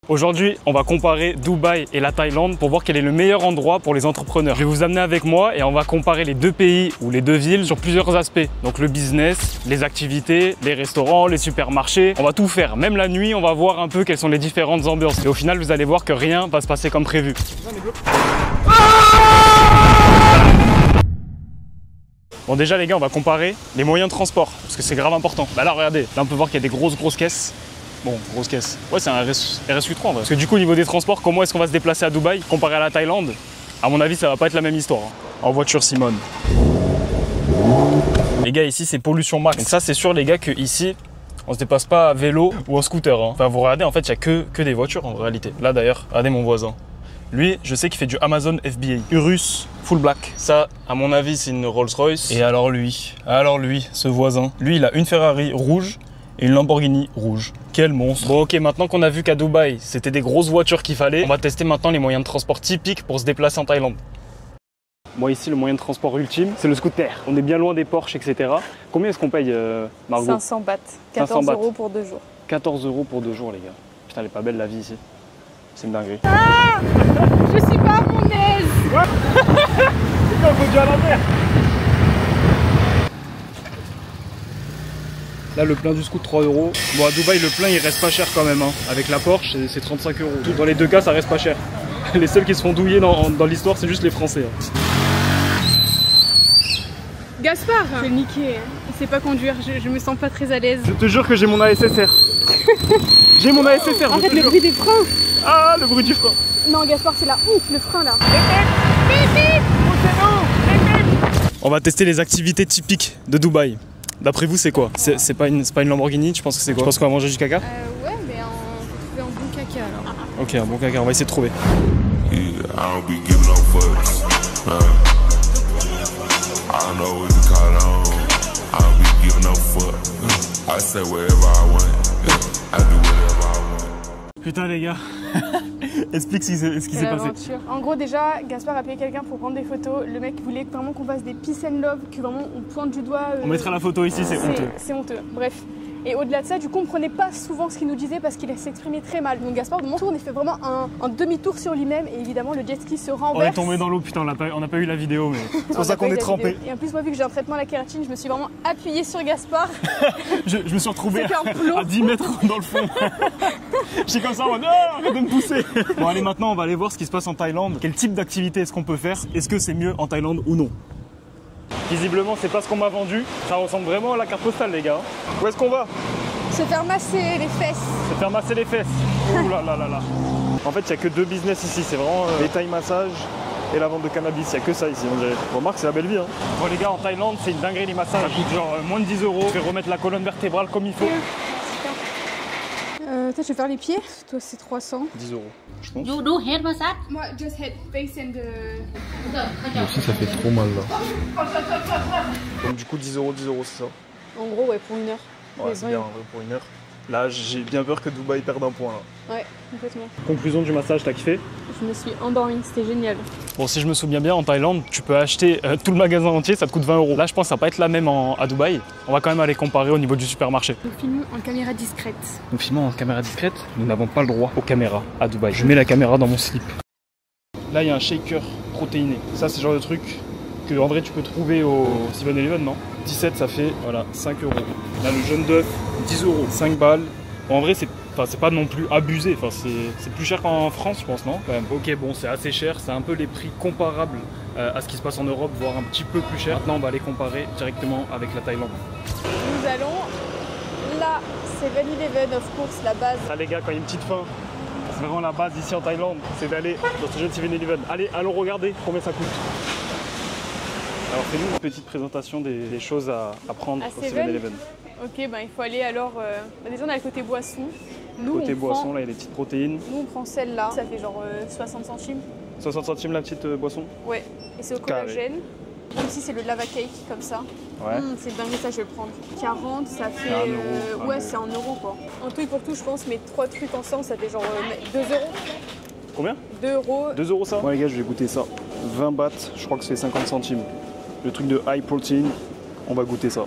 Aujourd'hui, on va comparer Dubaï et la Thaïlande pour voir quel est le meilleur endroit pour les entrepreneurs. Je vais vous amener avec moi et on va comparer les deux pays ou les deux villes sur plusieurs aspects. Donc le business, les activités, les restaurants, les supermarchés. On va tout faire. Même la nuit, on va voir un peu quelles sont les différentes ambiances. Et au final, vous allez voir que rien va se passer comme prévu. Bon déjà les gars, on va comparer les moyens de transport parce que c'est grave important. Bah là regardez, là on peut voir qu'il y a des grosses caisses. Bon, grosse caisse. Ouais, c'est un RSU3 en vrai. Parce que du coup, au niveau des transports, comment est-ce qu'on va se déplacer à Dubaï comparé à la Thaïlande? À mon avis, ça va pas être la même histoire. En voiture, Simone. Les gars, ici, c'est pollution max. Donc ça, c'est sûr, les gars, que ici, on se déplace pas à vélo ou en scooter. Enfin, vous regardez, en fait, il y a que des voitures en réalité. Là, d'ailleurs, regardez mon voisin. Lui, je sais qu'il fait du Amazon FBA. Urus Full Black. Ça, à mon avis, c'est une Rolls-Royce. Et alors lui, ce voisin, lui, il a une Ferrari rouge et une Lamborghini rouge. Quel monstre. Bon ok, maintenant qu'on a vu qu'à Dubaï, c'était des grosses voitures qu'il fallait, on va tester maintenant les moyens de transport typiques pour se déplacer en Thaïlande. Moi ici, le moyen de transport ultime, c'est le scooter. On est bien loin des Porsche, etc. Combien est-ce qu'on paye, Margot? 500 bahts. 14 € pour 2 jours. 14 € pour 2 jours, les gars. Putain, elle est pas belle la vie ici. C'est une dinguerie. Ah, je suis pas à mon aise. Ouais. C'est quoi, faut à l'envers. Là, le plein du scoot, 3 €. Bon, à Dubaï, le plein, il reste pas cher quand même. Hein. Avec la Porsche, c'est 35 €. Dans les deux cas, ça reste pas cher. Les seuls qui se font douiller dans l'histoire, c'est juste les Français. Hein. Gaspard, je vais le niquer. Il sait pas conduire, je me sens pas très à l'aise. Je te jure que j'ai mon ASSR. J'ai mon ASSR. En fait, le bruit des freins. Ah, le bruit du frein. Non, Gaspard, c'est la honte, le frein là. On va tester les activités typiques de Dubaï. D'après vous, c'est quoi? C'est pas une Lamborghini, tu penses que c'est quoi? Tu penses qu'on va manger du caca? Ouais, mais on peut trouver un bon caca alors. Ok, un bon caca, on va essayer de trouver. Putain les gars, explique ce qui s'est passé. En gros déjà, Gaspard a payé quelqu'un pour prendre des photos. Le mec voulait vraiment qu'on fasse des peace and love, que vraiment on pointe du doigt. On mettra la photo ici, c'est honteux. C'est honteux, bref. Et au-delà de ça, du coup, on ne prenait pas souvent ce qu'il nous disait parce qu'il s'exprimait très mal. Donc Gaspard, de mon tour, on a fait vraiment un demi-tour sur lui-même et évidemment le jet ski se renverse. On est tombé dans l'eau, putain, on n'a pas eu la vidéo, mais c'est pour ça qu'on est trempé. Et en plus, moi, vu que j'ai un traitement à la kératine, je me suis vraiment appuyée sur Gaspard. je me suis retrouvé à 10 mètres dans le fond. J'étais comme ça en mode arrête de me pousser. Bon, allez, maintenant, on va aller voir ce qui se passe en Thaïlande. Quel type d'activité est-ce qu'on peut faire? Est-ce que c'est mieux en Thaïlande ou non? Visiblement, c'est pas ce qu'on m'a vendu. Ça ressemble vraiment à la carte postale, les gars. Où est-ce qu'on va? Se faire masser les fesses. Se faire masser les fesses. Ouh là là là là. En fait, il n'y a que deux business ici. C'est vraiment les Thai massages et la vente de cannabis. Il n'y a que ça ici, on dirait. Remarque, c'est la belle vie. Hein. Bon, les gars, en Thaïlande, c'est une dinguerie les massages. Ça coûte genre moins de 10 €. Tu fais remettre la colonne vertébrale comme il faut. Toi, je vais faire les pieds. Toi, c'est 300. 10 €, je pense. You do head massage? Moi, just head, face and... Aussi, ça fait trop mal là. Donc, du coup, 10 €, c'est ça? En gros, ouais, pour 1 heure. Ouais, c'est bien, en vrai, pour 1 heure. Là, j'ai bien peur que Dubaï perde un point. Là. Ouais, complètement. Conclusion du massage, t'as kiffé? Je me suis endormie, c'était génial. Bon, si je me souviens bien, en Thaïlande, tu peux acheter tout le magasin entier, ça te coûte 20 €. Là, je pense que ça va pas être la même à Dubaï. On va quand même aller comparer au niveau du supermarché. Nous filmons en caméra discrète. Nous filmons en caméra discrète. Nous n'avons pas le droit aux caméras à Dubaï. Je mets la caméra dans mon slip. Là, il y a un shaker protéiné. Ça, c'est le genre de truc que, en vrai, tu peux trouver au 7-Eleven, non? 17, ça fait, voilà, 5 €. Là, le jaune d'œuf, 10 €, 5 balles. En vrai, c'est pas non plus abusé. Enfin, c'est plus cher qu'en France, je pense, non? Quand même. Ok, bon, c'est assez cher. C'est un peu les prix comparables à ce qui se passe en Europe, voire un petit peu plus cher. Maintenant, on va les comparer directement avec la Thaïlande. Nous allons là, 7-Eleven, of course, la base. Ah, les gars, quand il y a une petite faim, c'est vraiment la base ici en Thaïlande, c'est d'aller dans ce jeu de 7-Eleven. Allez, allons regarder combien ça coûte. Alors, fais-nous une petite présentation des choses à prendre au 7-Eleven. Ok, ben il faut aller alors. Déjà, on a le côté boisson. Nous, côté boisson, prend... là, il y a des petites protéines. Nous, on prend celle-là. Ça fait genre 60 centimes. 60 centimes la petite boisson? Ouais, et c'est au collagène. Ici, c'est le lava cake, comme ça. Ouais. C'est dingue, ça, je vais le prendre. 40, ça fait. 1 €. Ouais, c'est 1 € quoi. En tout et pour tout, je pense, mes 3 trucs ensemble, ça fait genre 2 €. Combien? 2 €. 2 € ça? Ouais, les gars, je vais goûter ça. 20 bahts, je crois que c'est 50 centimes. Le truc de high protein, on va goûter ça.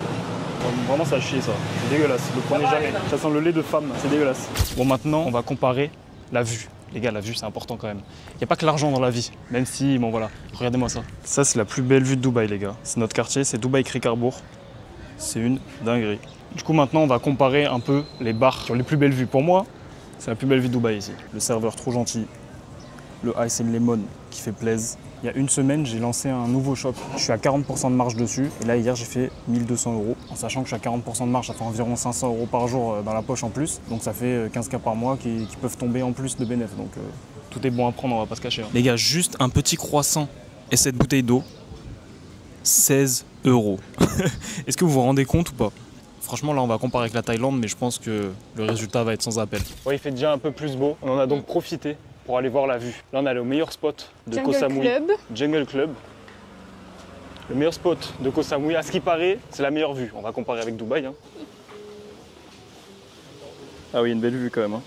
Vraiment, ça chie ça. C'est dégueulasse. Le prenez jamais. Ça sent le lait de femme. C'est dégueulasse. Bon, maintenant, on va comparer la vue. Les gars, la vue, c'est important quand même. Il n'y a pas que l'argent dans la vie, même si, bon voilà, regardez-moi ça. Ça, c'est la plus belle vue de Dubaï, les gars. C'est notre quartier, c'est Dubaï Creek Harbour. C'est une dinguerie. Du coup, maintenant, on va comparer un peu les bars qui ont les plus belles vues. Pour moi, c'est la plus belle vue de Dubaï ici. Le serveur trop gentil, le Ice and Lemon qui fait plaisir. Il y a une semaine, j'ai lancé un nouveau shop. Je suis à 40% de marge dessus. Et là, hier, j'ai fait 1200 €. En sachant que je suis à 40% de marge, ça fait environ 500 € par jour dans la poche en plus. Donc ça fait 15K par mois qui peuvent tomber en plus de bénéfices. Donc tout est bon à prendre, on va pas se cacher. Hein. Les gars, juste un petit croissant et cette bouteille d'eau, 16 €. Est-ce que vous vous rendez compte ou pas? Franchement, là, on va comparer avec la Thaïlande, mais je pense que le résultat va être sans appel. Ouais, il fait déjà un peu plus beau. On en a donc profité pour aller voir la vue. Là, on est allé au meilleur spot de Koh Samui. Jungle Club. Le meilleur spot de Koh Samui. À ce qui paraît, c'est la meilleure vue. On va comparer avec Dubaï. Hein. Ah oui, une belle vue quand même. Hein.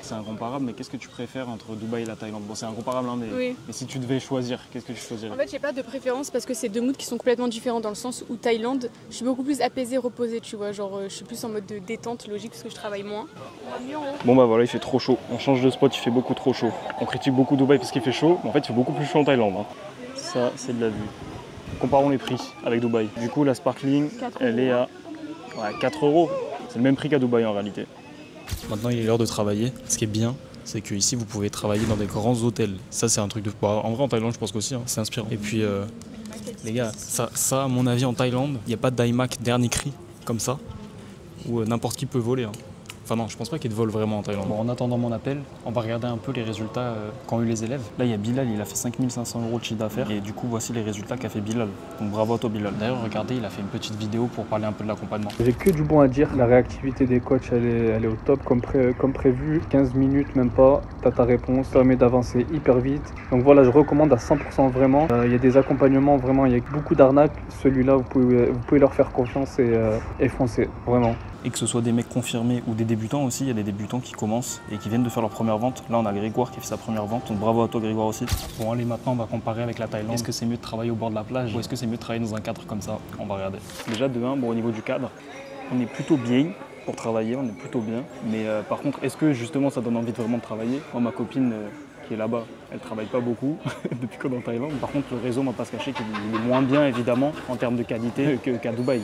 C'est incomparable, mais qu'est-ce que tu préfères entre Dubaï et la Thaïlande? Bon, c'est incomparable, hein, mais si tu devais choisir, qu'est-ce que tu choisirais? En fait, j'ai pas de préférence parce que c'est deux moods qui sont complètement différents dans le sens où Thaïlande, je suis beaucoup plus apaisée, reposée, tu vois. Genre, je suis plus en mode de détente, logique, parce que je travaille moins. Bon, bah voilà, il fait trop chaud. On change de spot, il fait beaucoup trop chaud. On critique beaucoup Dubaï parce qu'il fait chaud, mais en fait, il fait beaucoup plus chaud en Thaïlande. Hein. Ça, c'est de la vue. Comparons les prix avec Dubaï. Du coup, la Sparkling, elle est à 4 €. C'est le même prix qu'à Dubaï en réalité. Maintenant, il est l'heure de travailler. Ce qui est bien, c'est qu'ici, vous pouvez travailler dans des grands hôtels. Ça, c'est un truc de... Bah, en vrai, en Thaïlande, je pense qu'aussi, hein, c'est inspirant. Et puis, les gars, ça, à mon avis, en Thaïlande, il n'y a pas d'iMac dernier cri, comme ça, où n'importe qui peut voler. Hein. Enfin non, je pense pas qu'il y ait de vol vraiment en Thaïlande. Bon, en attendant mon appel, on va regarder un peu les résultats qu'ont eu les élèves. Là, il y a Bilal, il a fait 5 500 € de chiffre d'affaires. Et du coup, voici les résultats qu'a fait Bilal. Donc bravo à toi, Bilal. D'ailleurs, regardez, il a fait une petite vidéo pour parler un peu de l'accompagnement. J'ai que du bon à dire. La réactivité des coachs, elle est au top comme prévu. 15 minutes, même pas, t'as ta réponse. Ça permet d'avancer hyper vite. Donc voilà, je recommande à 100% vraiment. Il y a des accompagnements, vraiment, il y a beaucoup d'arnaques. Celui-là, vous pouvez leur faire confiance et foncer, vraiment. Et que ce soit des mecs confirmés ou des débutants aussi, il y a des débutants qui commencent et qui viennent de faire leur première vente. Là, on a Grégoire qui fait sa première vente, donc bravo à toi Grégoire aussi. Bon allez, maintenant on va comparer avec la Thaïlande. Est-ce que c'est mieux de travailler au bord de la plage ou est-ce que c'est mieux de travailler dans un cadre comme ça? On va regarder. Déjà de 1, bon, au niveau du cadre, on est plutôt bien pour travailler, on est plutôt bien. Mais par contre, est-ce que justement ça donne envie de vraiment de travailler? Moi, ma copine qui est là-bas, elle travaille pas beaucoup depuis qu'on est en Thaïlande. Par contre, le réseau, on va pas se cacher qu'il est moins bien évidemment en termes de qualité qu'à Dubaï.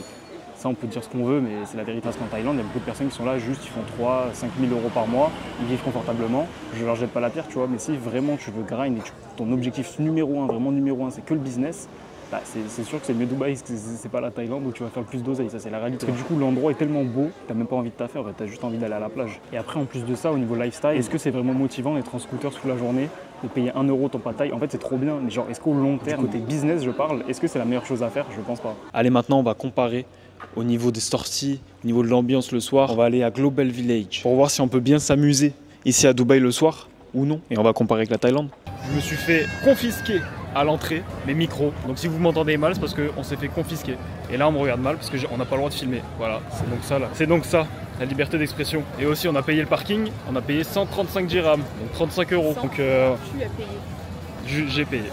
Ça, on peut dire ce qu'on veut, mais c'est la vérité. Parce qu'en Thaïlande, il y a beaucoup de personnes qui sont là, juste ils font 3 000 à 5 000 € par mois, ils vivent confortablement. Je leur jette pas la pierre, tu vois, mais si vraiment tu veux grind et ton objectif numéro 1, vraiment numéro 1, c'est que le business, bah, c'est sûr que c'est mieux Dubaï, c'est pas la Thaïlande où tu vas faire le plus d'oseille, ça c'est la réalité. Parce que du coup, l'endroit est tellement beau, t'as même pas envie de t'affaire, t'as juste envie d'aller à la plage. Et après, en plus de ça, au niveau lifestyle, est-ce que c'est vraiment motivant d'être en scooter toute la journée, de payer 1 € ton pad thai? En fait, c'est trop bien, mais genre, est-ce qu'au long terme, côté business, je parle, est-ce que c'est la meilleure chose à faire? Je pense pas. Allez, maintenant, on va comparer. Au niveau des sorties, au niveau de l'ambiance le soir, on va aller à Global Village pour voir si on peut bien s'amuser ici à Dubaï le soir ou non. Et on va comparer avec la Thaïlande. Je me suis fait confisquer à l'entrée mes micros. Donc si vous m'entendez mal, c'est parce qu'on s'est fait confisquer. Et là on me regarde mal parce qu'on n'a pas le droit de filmer. Voilà, c'est donc ça là. C'est donc ça, la liberté d'expression. Et aussi on a payé le parking, on a payé 135 dirhams, donc 35 €. Donc Tu as payé. J'ai payé.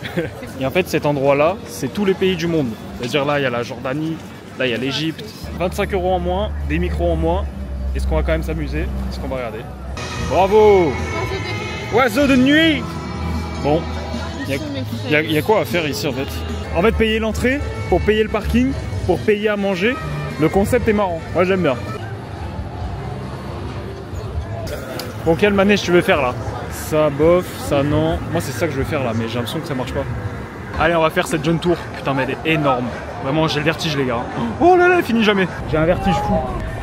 Et en fait cet endroit là, c'est tous les pays du monde. C'est-à-dire là il y a la Jordanie. Là, il y a l'Égypte. 25 € en moins, des micros en moins. Est-ce qu'on va quand même s'amuser? Est-ce qu'on va regarder? Bravo! Oiseau de nuit! Bon, il y a quoi à faire ici en fait? En fait, payer l'entrée, pour payer le parking, pour payer à manger. Le concept est marrant. Moi, j'aime bien. Bon, quel manège tu veux faire là? Ça, bof, ça, non. Moi, c'est ça que je veux faire là, mais j'ai l'impression que ça marche pas. Allez, on va faire cette jeune tour. Putain, mais elle est énorme. Vraiment, j'ai le vertige, les gars. Oh là là, elle finit jamais. J'ai un vertige fou.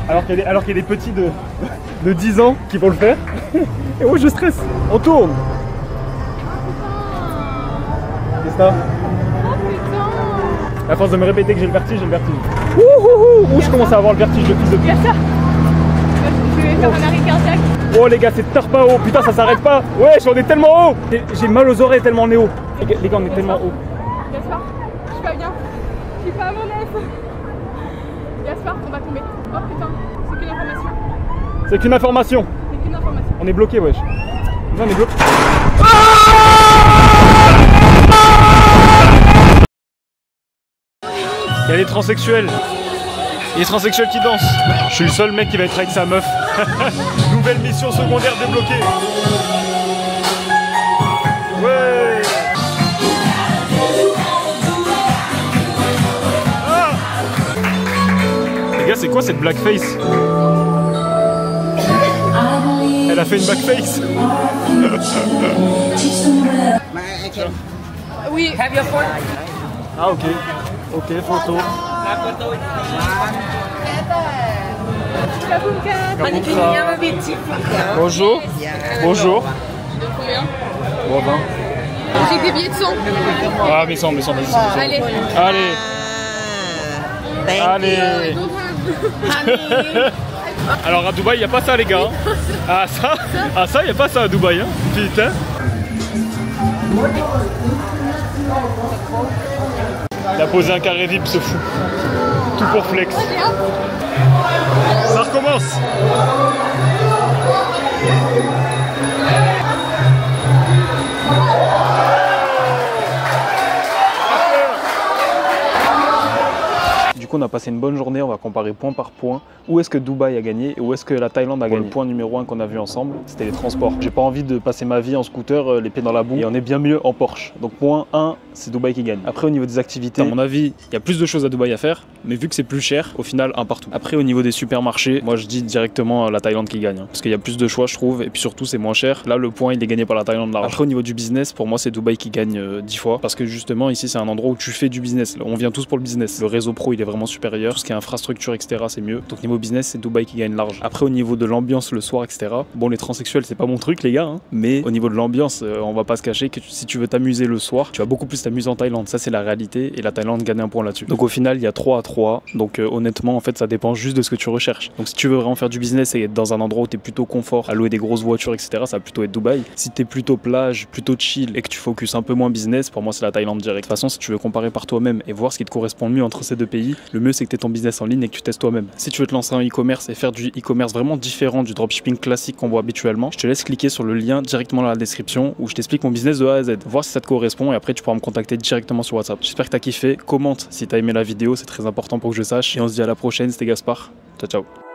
Alors qu'il y a des petits de 10 ans qui vont le faire. Et moi, je stresse. On tourne. C'est ça. Oh putain! À force de me répéter que j'ai le vertige, j'ai le vertige. Ouh, je commence à avoir le vertige de fils de pute. Il y a ça. Je vais faire un arrêt cardiaque. Oh les gars, c'est tarpin haut. Putain, ça s'arrête pas. Ouais, on est tellement haut. J'ai mal aux oreilles tellement on est haut. Les gars, on est tellement haut. Gaspard, je suis pas bien. Je suis pas à mon aise. Gaspard, on va tomber. Oh putain, c'est qu'une information. C'est qu'une information. C'est qu'une information. On est bloqué, wesh. Non, on est bloqué. Il y a les transsexuels. Il y a les transsexuels qui dansent. Je suis le seul mec qui va être avec sa meuf. Nouvelle mission secondaire débloquée. quoi cette blackface? Elle a fait une blackface. Oui. Ah ok. Ok, photo. Bonjour. Bonjour. Bon ben. J'ai des billets de 100. Ah mais 100, vas-y. Allez. Allez. Alors à Dubaï, il n'y a pas ça les gars. Ah ça, il n'y a pas ça à Dubaï. Hein. Putain. Il a posé un carré VIP, ce fou. Tout pour flex. Ça recommence. Du coup on a passé une bonne journée, on va comparer point par point où est-ce que Dubaï a gagné et où est-ce que la Thaïlande a gagné. Le point numéro 1 qu'on a vu ensemble, c'était les transports. J'ai pas envie de passer ma vie en scooter, les pieds dans la boue, et on est bien mieux en Porsche. Donc point 1, c'est Dubaï qui gagne. Après au niveau des activités, à mon avis, il y a plus de choses à Dubaï à faire, mais vu que c'est plus cher, au final un partout. Après au niveau des supermarchés, moi je dis directement la Thaïlande qui gagne, parce qu'il y a plus de choix je trouve, et puis surtout c'est moins cher. Là le point il est gagné par la Thaïlande large. Après au niveau du business, pour moi c'est Dubaï qui gagne 10 fois, parce que justement ici c'est un endroit où tu fais du business. On vient tous pour le business. Le réseau pro il est vraiment supérieur, tout ce qui est infrastructure etc c'est mieux. Donc niveau business c'est Dubaï qui gagne large. Après au niveau de l'ambiance le soir etc. Bon les transsexuels c'est pas mon truc les gars, hein, mais au niveau de l'ambiance on va pas se cacher que si tu veux t'amuser le soir, tu vas beaucoup plus t'amuser en Thaïlande. Ça c'est la réalité et la Thaïlande gagne un point là-dessus. Donc au final il y a 3 à 3. Donc honnêtement en fait ça dépend juste de ce que tu recherches. Donc si tu veux vraiment faire du business et être dans un endroit où tu es plutôt confort, à louer des grosses voitures etc. ça va plutôt être Dubaï. Si tu es plutôt plage, plutôt chill et que tu focuses un peu moins business, pour moi c'est la Thaïlande direct. De toute façon si tu veux comparer par toi-même et voir ce qui te correspond le mieux entre ces deux pays, le mieux c'est que tu aies ton business en ligne et que tu testes toi-même. Si tu veux te lancer en e-commerce et faire du e-commerce vraiment différent du dropshipping classique qu'on voit habituellement, je te laisse cliquer sur le lien directement dans la description où je t'explique mon business de A à Z. Voir si ça te correspond et après tu pourras me contacter directement sur WhatsApp. J'espère que tu as kiffé, commente si tu as aimé la vidéo, c'est très important pour que je sache et on se dit à la prochaine, c'était Gaspard. Ciao ciao.